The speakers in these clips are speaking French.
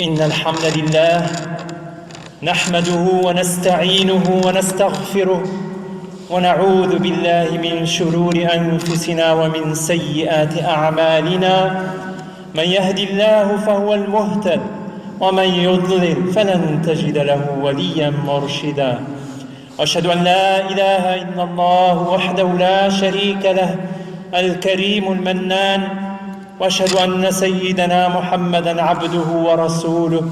إن الحمد لله نحمده ونستعينه ونستغفره ونعوذ بالله من شرور أنفسنا ومن سيئات أعمالنا من يهد الله فهو المهتد ومن يضلل فلن تجد له وليا مرشدا وأشهد أن لا إله إلا الله وحده لا شريك له الكريم المنان وأشهد أن سيدنا محمدًا عبده ورسوله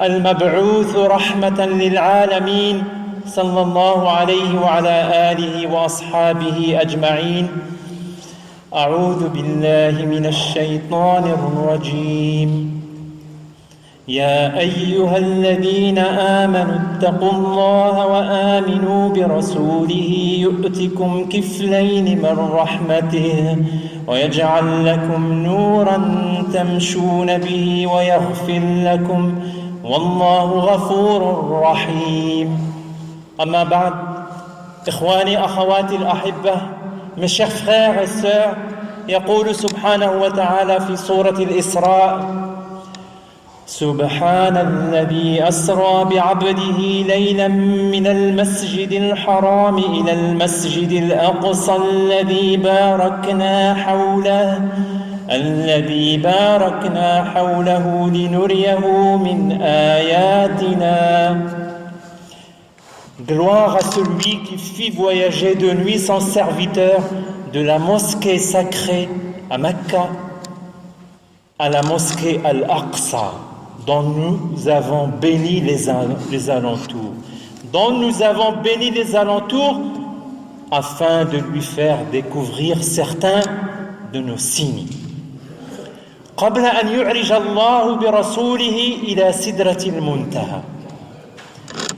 المبعوث رحمة للعالمين صلى الله عليه وعلى آله وأصحابه أجمعين. أعوذ بالله من الشيطان الرجيم. يا أيها الذين آمنوا اتقوا الله وآمنوا برسوله يؤتكم كفلين من رحمته ويجعل لكم نورا تمشون به ويغفر لكم والله غفور رحيم. أما بعد إخواني أخواتي الأحبة mes chers frères et sœurs, يقول سبحانه وتعالى في سورة الإسراء سبحان الذي أسرى بعبده ليلا من المسجد الحرام إلى المسجد الأقصى الذي باركنا حوله لنريه من آياتنا. Gloire à celui qui fit voyager de nuit son serviteur de la mosquée sacrée à Mecca à la mosquée Al-Aqsa, dont nous avons béni les alentours. Afin de lui faire découvrir certains de nos signes. قبل أن يعرج الله برسوله إلى سدرة المنتهى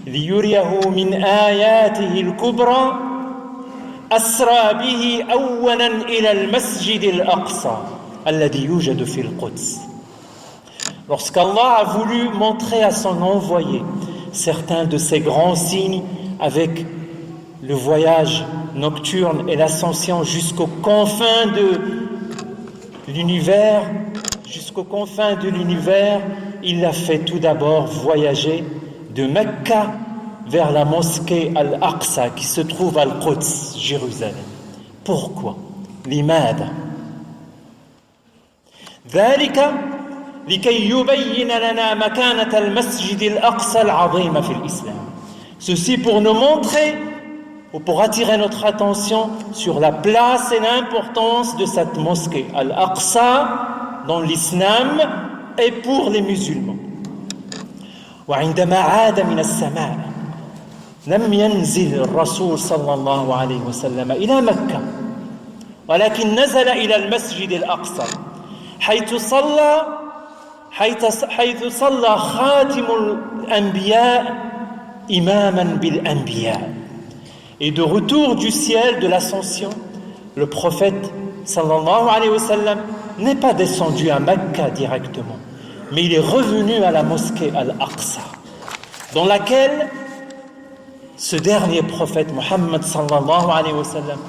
ليريه من آياته الكبرى أسرى به أولا إلى المسجد الأقصى الذي يوجد في القدس. Lorsqu'Allah a voulu montrer à son envoyé certains de ces grands signes avec le voyage nocturne et l'ascension jusqu'aux confins de l'univers, il l'a fait tout d'abord voyager de Mecca vers la mosquée Al-Aqsa qui se trouve à Al-Quds, Jérusalem. Pourquoi? لماذا؟ ذلك لكي يبين لنا مكانة المسجد الأقصى العظيم في الإسلام. Ceci pour nous montrer ou pour attirer notre attention sur la place et l'importance de cette mosquée Al-Aqsa dans l'islam et pour les musulmans. وعندما عاد من السماء لم ينزل الرسول صلى الله عليه وسلم إلى مكة ولكن نزل إلى المسجد الأقصى حيث صلى خاتم الأنبياء إماما بالأنبياء. Et de retour du ciel de l'ascension, le prophète sallallahu alayhi wa sallam n'est pas descendu à Mecca directement, mais il est revenu à la mosquée Al-Aqsa, dans laquelle ce dernier prophète, Muhammad sallallahu alayhi wa sallam,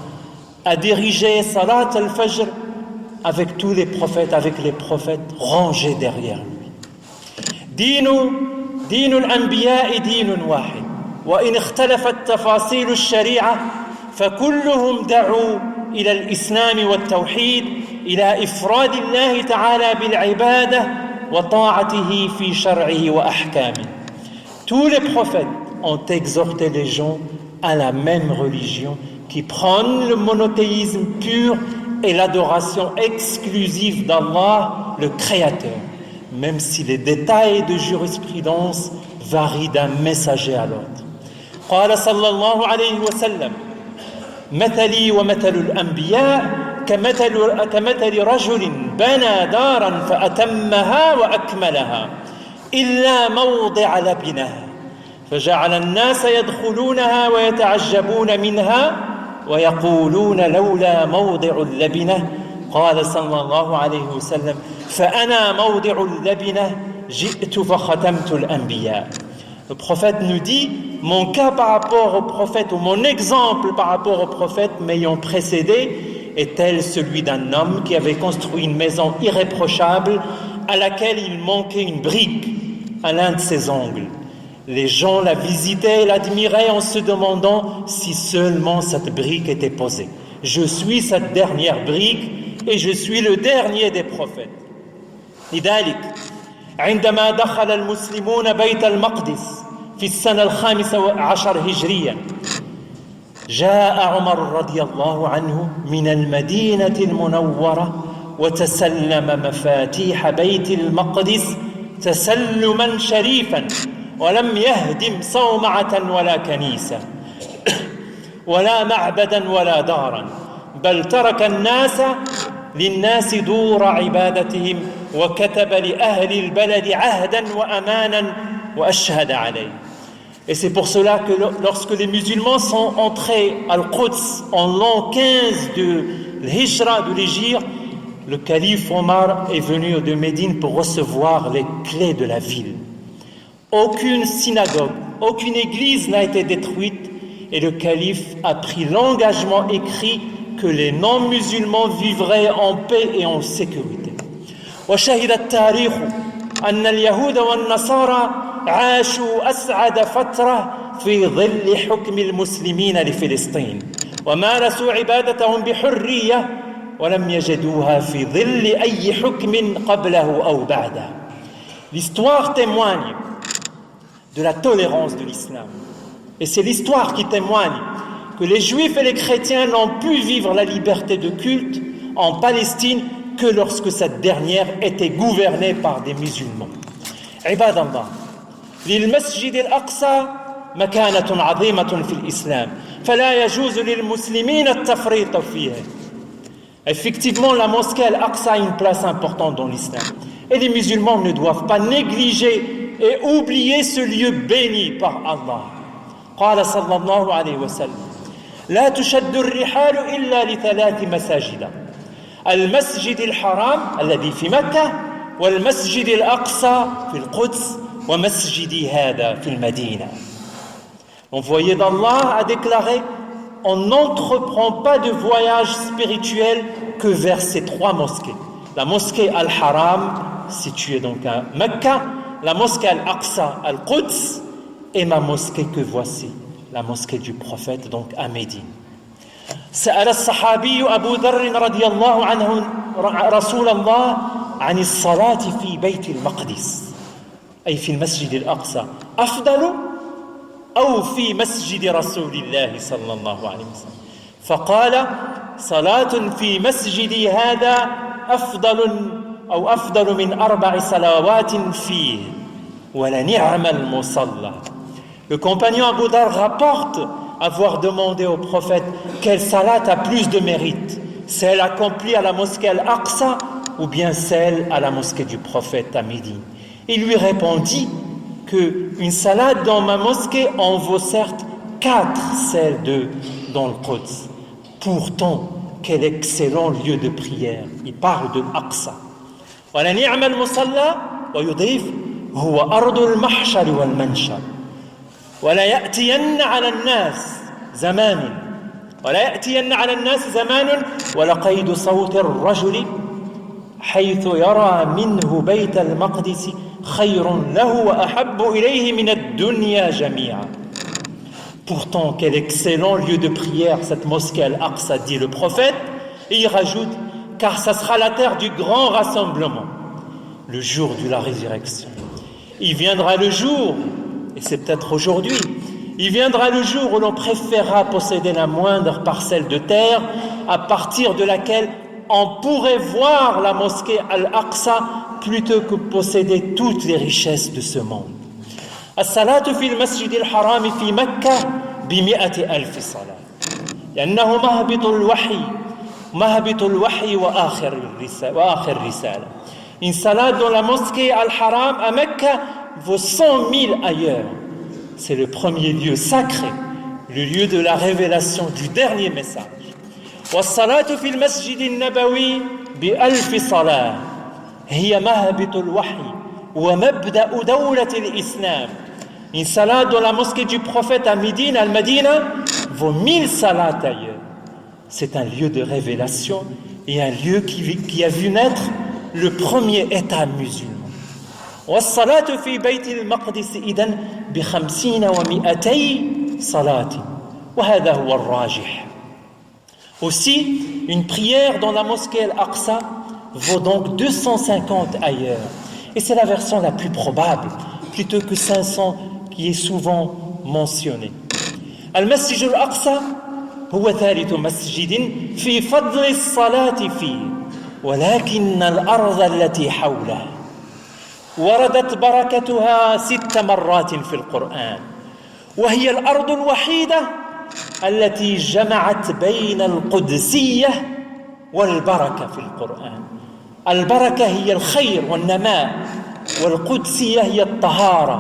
a dirigé Salat al-Fajr avec tous les prophètes, rangés derrière lui. دين الأنبياء دين واحد وإن اختلفت تفاصيل الشريعة فكلهم دعوا إلى الإسلام والتوحيد إلى إفراد الله تعالى بالعبادة وطاعته في شرعه وأحكامه. Tous les prophètes ont exhorté les gens à la même religion qui prône le monothéisme pur et l'adoration exclusive d'Allah, le Créateur, même si les détails de jurisprudence varient d'un messager à l'autre. قال صلى الله عليه وسلم مثلي ومثل الأنبياء كمثل رجل بنى دارا فأتمها وأكملها إلا موضع لبنها فجعل الناس يدخلونها ويتعجبون منها ويقولون لولا موضع اللبنة قال صلى الله عليه وسلم فأنا موضع اللبنة جئت فختمت الأنبياء. Le prophète nous dit, mon cas par rapport au prophète, ou mon exemple par rapport au prophète m'ayant précédé, est tel celui d'un homme qui avait construit une maison irréprochable à laquelle il manquait une brique. à l'un de ses angles. Les gens la visitaient et l'admiraient en se demandant si seulement cette brique était posée. Je suis cette dernière brique et je suis le dernier des prophètes. لذلك عندما دخل المسلمون بيت المقدس في السنة 15 هجريا جاء عمر رضي الله عنه من المدينة المنورة وتسلم مفاتيح بيت المقدس تسلما شريفا ولم يهدم صومعة ولا كنيسة ولا معبدا ولا دارا بل ترك الناس للناس دور عبادتهم وكتب لأهل البلد عهدا وأمانا وأشهد عليه. Et c'est pour cela que lorsque les musulmans sont entrés à Al-Quds en l'an 15 de l'Hijra, de l'Hégire, le calife Omar est venu de Médine pour recevoir les clés de la ville. Aucune synagogue, aucune église n'a été détruite et le calife a pris l'engagement écrit que les non-musulmans vivraient en paix et en sécurité. وشهد التاريخ أن اليهود والنصارى عاشوا أسعد فترة في ظل حكم المسلمين لفلسطين ومارسوا عبادتهم بحرية ولم يجدوها في ظل أي حكم قبله أو بعده. L'histoire témoigne de la tolérance de l'islam. Et c'est l'histoire qui témoigne que les juifs et les chrétiens n'ont pu vivre la liberté de culte en Palestine que lorsque cette dernière était gouvernée par des musulmans. عباد الله للمسجد الأقصى مكانة عظيمة في الإسلام فلا يجوز للمسلمين التفريط فيه. Effectivement, la mosquée Al-Aqsa a une place importante dans l'islam. Et les musulmans ne doivent pas négliger et oublier ce lieu béni par Allah. قال صلى الله عليه وسلم لا تشد الرحال إلا لثلاث مساجد المسجد الحرام الذي في مكة والمسجد الأقصى في القدس ومسجدي هذا في المدينة. L'envoyé d'Allah a déclaré: on n'entreprend pas de voyage spirituel que vers ces trois mosquées. La mosquée Al-Haram, située donc à Mecca, la mosquée Al-Aqsa, Al-Quds, et ma mosquée que voici, la mosquée du prophète, donc à Médine. سأل الصحابي أبو ذر رضي الله عنه رسول الله عن الصلاة في بيت المقدس أي في المسجد الأقصى أفضل أو في مسجد رسول الله صلى الله عليه وسلم فقال صلاة في مسجدي هذا أفضل من 4 صلوات فيه ولنعم المصلى. Le compagnon Abu Dhar rapporte avoir demandé au prophète quelle salat a plus de mérite, celle accomplie à la mosquée Al-Aqsa ou bien celle à la mosquée du prophète à Médine. Il lui répondit qu'une salade dans ma mosquée en vaut certes 4 celles dans le Quds. Pourtant, quel excellent lieu de prière. Il parle de Aqsa. وَلَنِعْمَ الْمُصَلَّى ويضيف هو أرض المحشر والمنشر ولا يأتين على الناس زمان ولقيد صوت الرجل حيث يرى منه بيت المقدس خير له وأحب إليه من الدنيا جميعا. Pourtant, quel excellent lieu de prière cette mosquée Al-Aqsa, dit le prophète, et il rajoute, car ça sera la terre du grand rassemblement, le jour de la résurrection. Il viendra le jour, et c'est peut-être aujourd'hui, il viendra le jour où l'on préférera posséder la moindre parcelle de terre à partir de laquelle on pourrait voir la mosquée Al-Aqsa plutôt que posséder toutes les richesses de ce monde. الصلاة في المسجد الحرام في مكة ب100,000 صلاة لأنه مهبط الوحي وآخر الرسالة. Une salade dans la mosquée Al-Haram à Mecca vaut 100,000 ailleurs. C'est le premier lieu sacré, le lieu de la révélation du dernier message. والصلاة في المسجد النبوي ب1000 صلاة هي مهبط الوحي ومبدأ دولة الإسلام. Une salade dans la mosquée du prophète à Médine, Al-Madina, vaut 1000 salats ailleurs. C'est un lieu de révélation et un lieu qui a vu naître le premier État musulman. والصلاة في بيت المقدس إذن ب50 و200 صلاة وهذا هو الراجح. Aussi, une prière dans la mosquée Al-Aqsa vaut donc 250 ailleurs. Et c'est la version la plus probable, plutôt que 500 qui est souvent mentionnée. Al-Masjid Al-Aqsa هو ثالث مسجد في فضل الصلاة فيه ولكن الأرض التي حوله وردت بركتها 6 مرات في القرآن وهي الأرض الوحيدة التي جمعت بين القدسية والبركة في القرآن. البركة هي الخير والنماء والقدسية هي الطهارة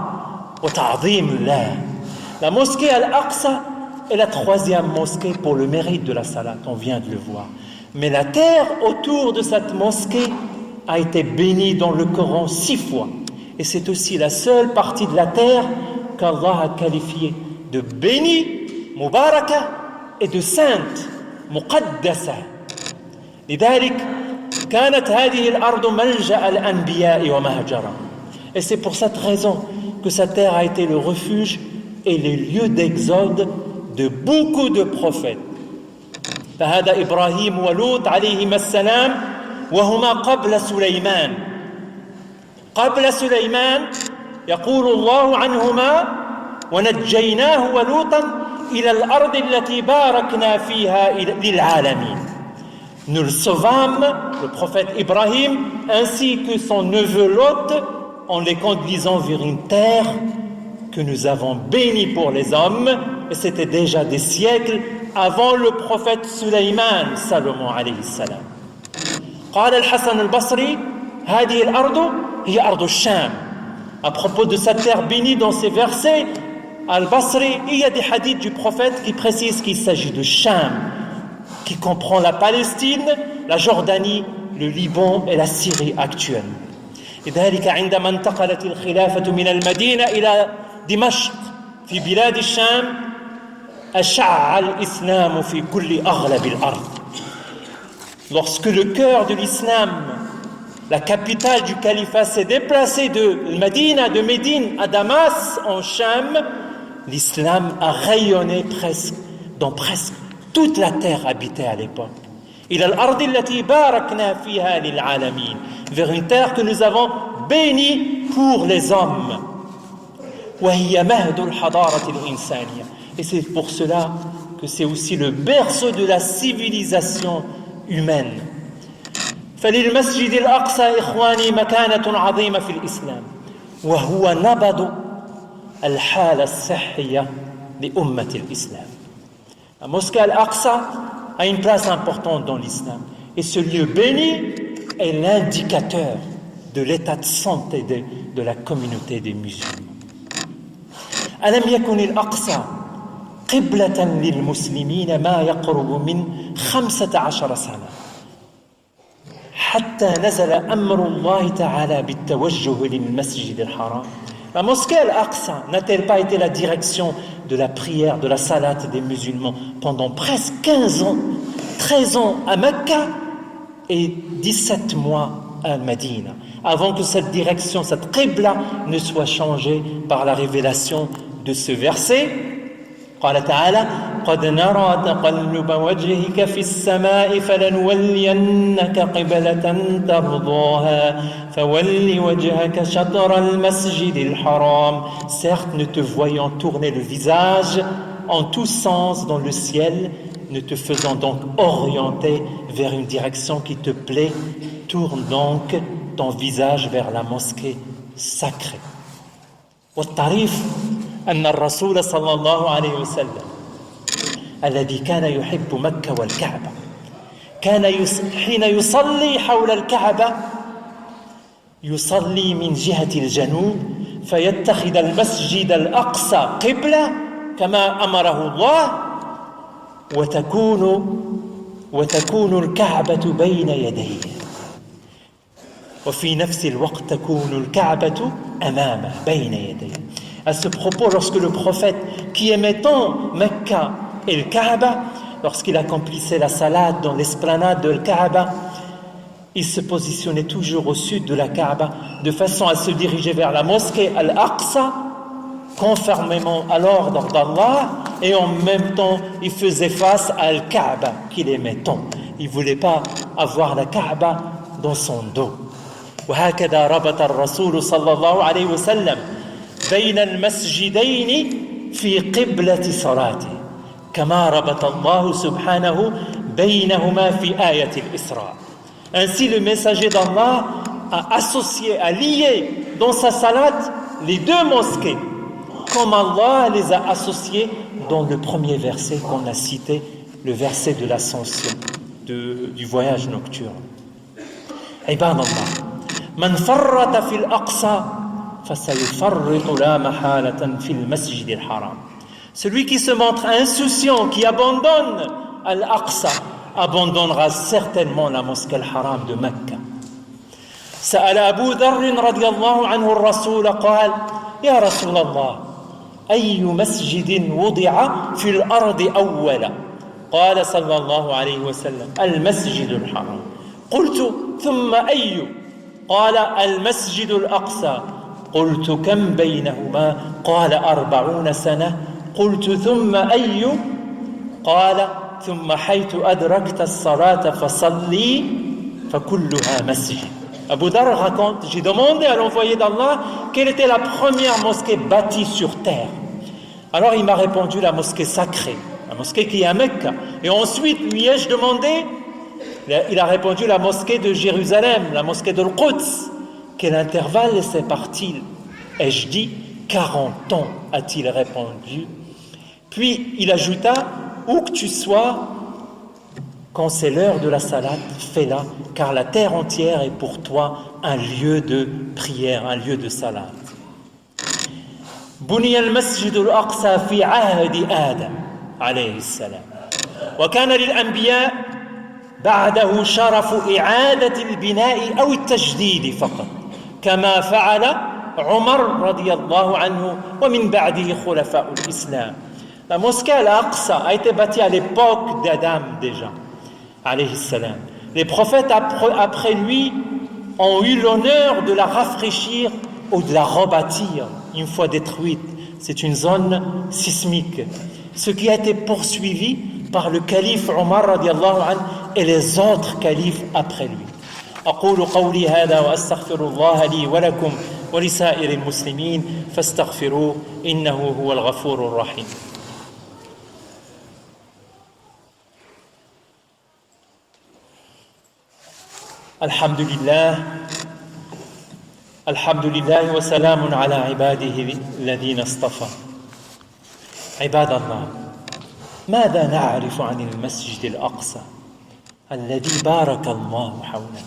وتعظيم الله. La mosquée Al-Aqsa est la 3e mosquée pour le mérite de la salat, on vient de le voir. Mais la terre autour de cette mosquée a été bénie dans le Coran 6 fois. Et c'est aussi la seule partie de la terre qu'Allah a qualifiée de bénie, mubaraka, et de sainte, muqaddasa. لذلك كانت هذه الأرض ملجأ الأنبياء ومهجرا. Et c'est pour cette raison que cette terre a été le refuge et le lieu d'exode de beaucoup de prophètes. فهذا إبراهيم ولوط عليهما السلام وهما قبل سليمان. قبل سليمان يقول الله عنهما ونجيناه ولوطا إلى الأرض التي باركنا فيها للعالمين. Nous le sauvâmes, le prophète Ibrahim, ainsi que son neveu Lot, en les conduisant vers une terre que nous avons bénie pour les hommes, et c'était déjà des siècles avant le prophète Sulaiman, Salomon alayhi salam. قال الحسن البصري هذه الأرض هي أرض الشام. À propos de cette terre bénie dans ces versets, Al-Basri, il y a des hadiths du prophète qui précisent qu'il s'agit de Sham, qui comprend la Palestine, la Jordanie, le Liban et la Syrie actuelle. لذلك عندما انتقلت الخلافة من المدينة إلى دمشق في بلاد الشام أشع الإسلام في كل أغلب الأرض. Lorsque le cœur de l'islam, la capitale du califat, s'est déplacé de Médine à Damas en Cham, l'islam a rayonné dans presque toute la terre habitée à l'époque. إلى الأرض التي باركنا فيها للعالمين, vers une terre que nous avons bénie pour les hommes. وهي مهد الحضارة الإنسانية. Et c'est pour cela que c'est aussi le berceau de la civilisation humaine. فللمسجد الأقصى إخواني مكانة عظيمة في الإسلام وهو نبض الحالة الصحية لأمة الإسلام. La mosquée Al-Aqsa a une place importante dans l'islam. Et ce lieu béni est l'indicateur de l'état de santé de la communauté des musulmans. ألم يكن الأقصى قبلة للمسلمين ما يقرب من 15 سنة حتى نزل أمر الله تعالى بالتوجه للمسجد الحرام. La mosquée Al-Aqsa n'a-t-elle pas été la direction de la prière, de la salate des musulmans pendant presque 15 ans, 13 ans à Mecca et 17 mois à Médine, avant que cette direction, cette qibla ne soit changée par la révélation de ce verset. قال تعالى قد نرى تقلب وجهك في السماء فلنولينك قبلة ترضاها فول وجهك شطر المسجد الحرام. Certes, nous te voyons tourner le visage en tous sens dans le ciel, ne te faisant donc orienter vers une direction qui te plaît. Tourne donc ton visage vers la mosquée sacrée. والطريف أن الرسول صلى الله عليه وسلم الذي كان يحب مكة والكعبة كان حين يصلي حول الكعبة يصلي من جهة الجنوب فيتخذ المسجد الأقصى قبلة كما أمره الله وتكون الكعبة بين يديه وفي نفس الوقت تكون الكعبة أمامه بين يديه. À ce propos, lorsque le prophète, qui aimait tant Mecca et le Kaaba, lorsqu'il accomplissait la salade dans l'esplanade de Kaaba, il se positionnait toujours au sud de la Kaaba, de façon à se diriger vers la mosquée Al-Aqsa, conformément à l'ordre d'Allah, et en même temps, il faisait face à Al-Kaaba, qu'il aimait tant. Il ne voulait pas avoir la Kaaba dans son dos. وهكذا ربط الرسول صلى الله عليه وسلم بين المسجدين في قبلة صلاته كما ربط الله سبحانه بينهما في آية الإسراء. Ainsi, le messager d'Allah a associé, a lié dans sa salat les deux mosquées, comme Allah les a associés dans le premier verset qu'on a cité, le verset de l'ascension, du voyage nocturne. عباد الله من فرط في الأقصى فسيفرط لا محالة في المسجد الحرام. Celui qui se montre insouciant, qui abandonne Al-Aqsa, abandonnera certainement la mosquée Al-Haram de Mecca. سأل أبو ذر رضي الله عنه الرسول قال يا رسول الله أي مسجد وضع في الأرض أولا؟ قال صلى الله عليه وسلم المسجد الحرام. قلت ثم أي؟ قال المسجد الأقصى. قلت كم بينهما؟ قال 40 سنة. قلت ثم أي؟ قال ثم حيث أدركت الصلاة فصلي فكلها مسجد. Abu Dharr raconte, j'ai demandé à l'envoyé d'Allah quelle était la première mosquée bâtie sur terre. Alors il m'a répondu la mosquée sacrée, la mosquée qui est à Mecca. Et ensuite lui ai-je demandé, il a répondu la mosquée de Jérusalem, la mosquée de Al-Quds. Quel intervalle sépare-t-il? Ai-je dit 40 ans, a-t-il répondu. Puis il ajouta, où que tu sois, quand c'est l'heure de la salat, fais-la, car la terre entière est pour toi un lieu de prière, un lieu de salat. بني المسجد الأقصى في عهد آدم عليه السلام وكان للأنبياء بعده شرف إعادة البناء أو التجديد فقط كما فعل عمر رضي الله عنه ومن بعده خلفاء الإسلام. La mosquée Al-Aqsa a été bâtie à l'époque d'Adam déjà, alayhi salam. Les prophètes après lui ont eu l'honneur de la rafraîchir ou de la rebâtir une fois détruite. C'est une zone sismique. Ce qui a été poursuivi par le calife Omar radiallahu anhu et les autres califes après lui. أقول قولي هذا وأستغفر الله لي ولكم ولسائر المسلمين فاستغفروه إنه هو الغفور الرحيم. الحمد لله وسلام على عباده الذين اصطفى. عباد الله ماذا نعرف عن المسجد الأقصى الذي بارك الله حوله?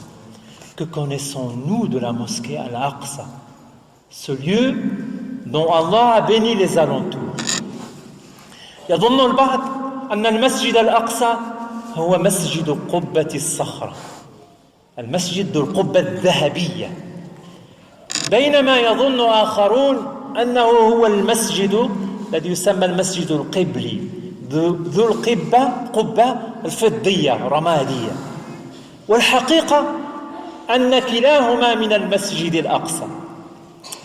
Que connaissons-nous de la mosquée Al-Aqsa, ce lieu dont Allah a béni les alentours? يظن البعض أن المسجد الأقصى هو مسجد قبة الصخرة، المسجد ذو القبة الذهبية، بينما يظن آخرون أنه هو المسجد الذي يسمى المسجد القبلي ذو القبة الفضية رمادية. والحقيقة أن كلاهما من المسجد الأقصى.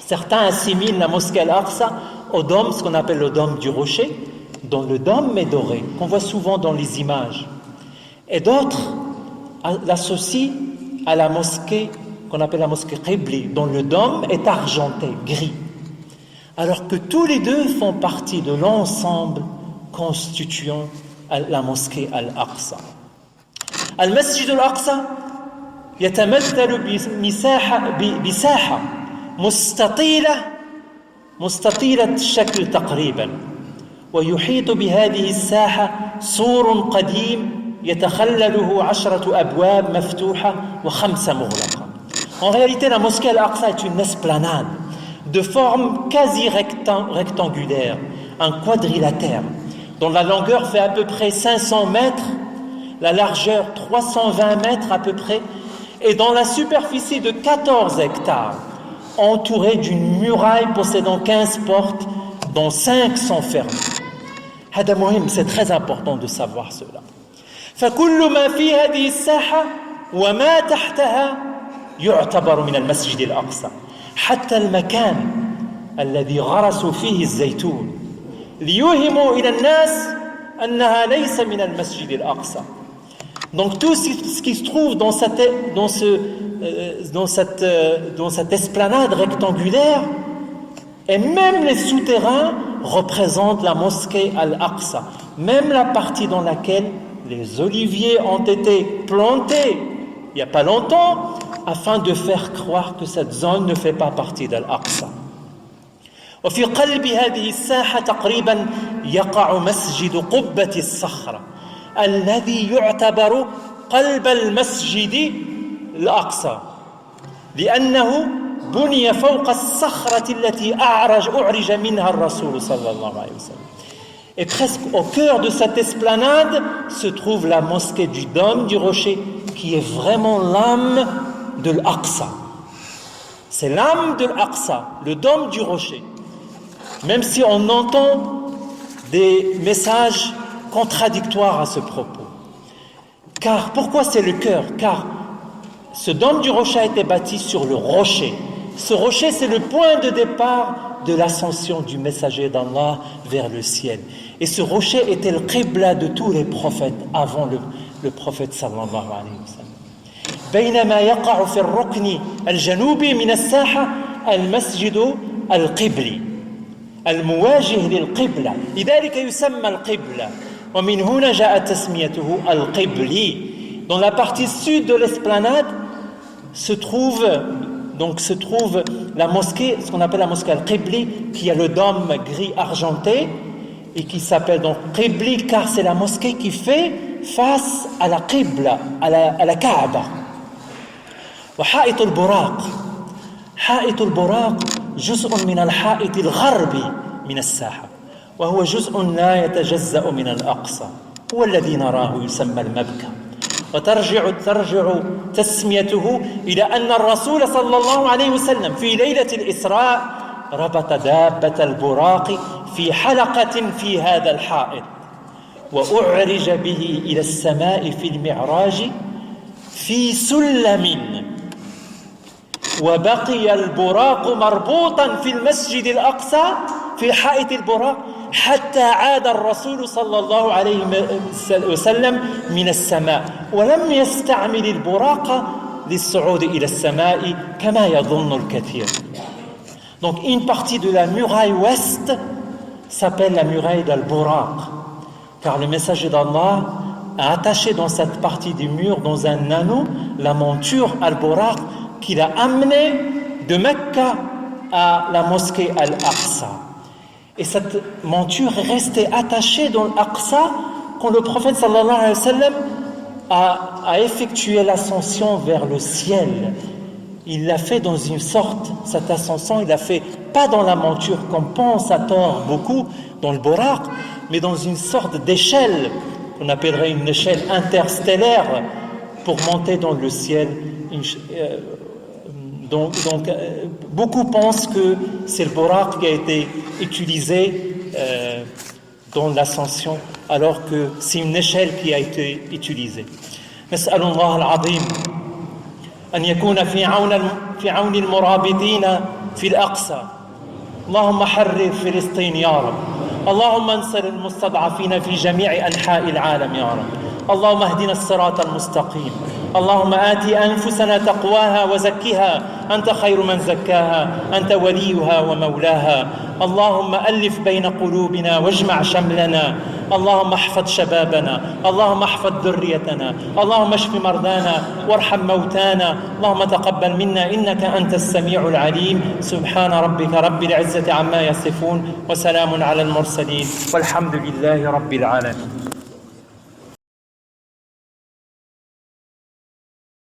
Certains assimilent la mosquée Al-Aqsa au dôme, ce qu'on appelle le dôme du rocher, dont le dôme est doré, qu'on voit souvent dans les images. Et d'autres l'associent à la mosquée qu'on appelle la mosquée Qibli, dont le dôme est argenté, gris. Alors que tous les deux font partie de l'ensemble constituant la mosquée Al-Aqsa. Al-Masjid Al-Aqsa يتمثل بساحة مستطيلة الشكل تقريبا، ويحيط بهذه الساحة سور قديم يتخلله 10 أبواب مفتوحة و5 مغلقة. En réalité, la mosquée Al-Aqsa est une esplanade de forme quasi rectangulaire, un quadrilatère, dont la longueur fait à peu près 500 mètres, la largeur 320 mètres à peu près, et dans la superficie de 14 hectares, entourée d'une muraille possédant 15 portes, dont 5 sont fermées. C'est très important de savoir cela. فكل ما في هذه الساحة وما تحتها يعتبر من المسجد الأقصى. حتى المكان الذي غرسوا فيه الزيتون ليوهموا إلى الناس أنها ليس من المسجد الأقصى. Donc tout ce qui se trouve dans cette esplanade rectangulaire, et même les souterrains représentent la mosquée Al-Aqsa, même la partie dans laquelle les oliviers ont été plantés il n'y a pas longtemps, afin de faire croire que cette zone ne fait pas partie d'Al-Aqsa. وفي قلب هذه الساحة تقريبا يقع مسجد قبة الصخرة الذي يعتبر قلب المسجد الأقصى لأنه بني فوق الصخرة التي أعرج منها الرسول صلى الله عليه وسلم. Et presque au cœur de cette esplanade se trouve la mosquée du dôme du rocher, qui est vraiment l'âme de l'Aqsa. C'est l'âme de l'Aqsa, le dôme du rocher. Même si on entend des messages contradictoires à ce propos. Car, pourquoi c'est le cœur? Car ce dôme du rocher a été bâti sur le rocher. Ce rocher, c'est le point de départ de l'ascension du messager d'Allah vers le ciel. Et ce rocher était le qibla de tous les prophètes avant le prophète sallallahu alayhi wa sallam. بينما يقع في الركن الجنوبي من الساحة المسجد القبلي المواجه للقبلة لذلك يسمى القبلة ومن هنا جاء تسميته القبلي. Dans la partie sud de l'esplanade se trouve la mosquée, ce qu'on appelle la mosquée Al-Qibli, qui a le dôme gris argenté et qui s'appelle donc Qibli car c'est la mosquée qui fait face à la Qibla, à la Kaaba. وحائط البراق جزء من الحائط الغربي من الساحة وهو جزء لا يتجزأ من الأقصى هو الذي نراه يسمى المبكى. وترجع تسميته إلى أن الرسول صلى الله عليه وسلم في ليلة الإسراء ربط دابة البراق في حلقة في هذا الحائط وأعرج به إلى السماء في المعراج في سلم وبقي البراق مربوطا في المسجد الأقصى في حائط البراق حتى عاد الرسول صلى الله عليه وسلم من السماء ولم يستعمل البراق للصعود إلى السماء كما يظن الكثير. Donc une partie de la muraille ouest s'appelle la muraille d'Al-Buraq car le messager d'Allah a attaché dans cette partie du mur, dans un anneau, la monture Al-Buraq qu'il a amené de Mecca à la mosquée Al-Aqsa. Et cette monture est restée attachée dans l'Aqsa quand le prophète sallallahu alayhi wa sallam a effectué l'ascension vers le ciel. Il l'a fait dans une sorte, cette ascension, il l'a fait pas dans la monture qu'on pense à tort beaucoup, dans le Buraq, mais dans une sorte d'échelle, qu'on appellerait une échelle interstellaire, pour monter dans le ciel. Donc, beaucoup pensent que c'est le Buraq qui a été utilisé dans l'ascension, alors que c'est une échelle qui a été utilisée. نسأل الله العظيم أن يكون في عون المرابطين في الأقصى. اللهم حرر فلسطين يا رب. اللهم انصر المستضعفين في جميع أنحاء العالم يا رب. اللهم اهدنا الصراط المستقيم. اللهم آت أنفسنا تقواها وزكها أنت خير من زكاها أنت وليها ومولاها. اللهم ألف بين قلوبنا واجمع شملنا. اللهم احفظ شبابنا. اللهم احفظ ذريتنا. اللهم اشف مرضانا وارحم موتانا. اللهم تقبل منا إنك أنت السميع العليم. سبحان ربك رب العزة عما يصفون وسلام على المرسلين والحمد لله رب العالمين.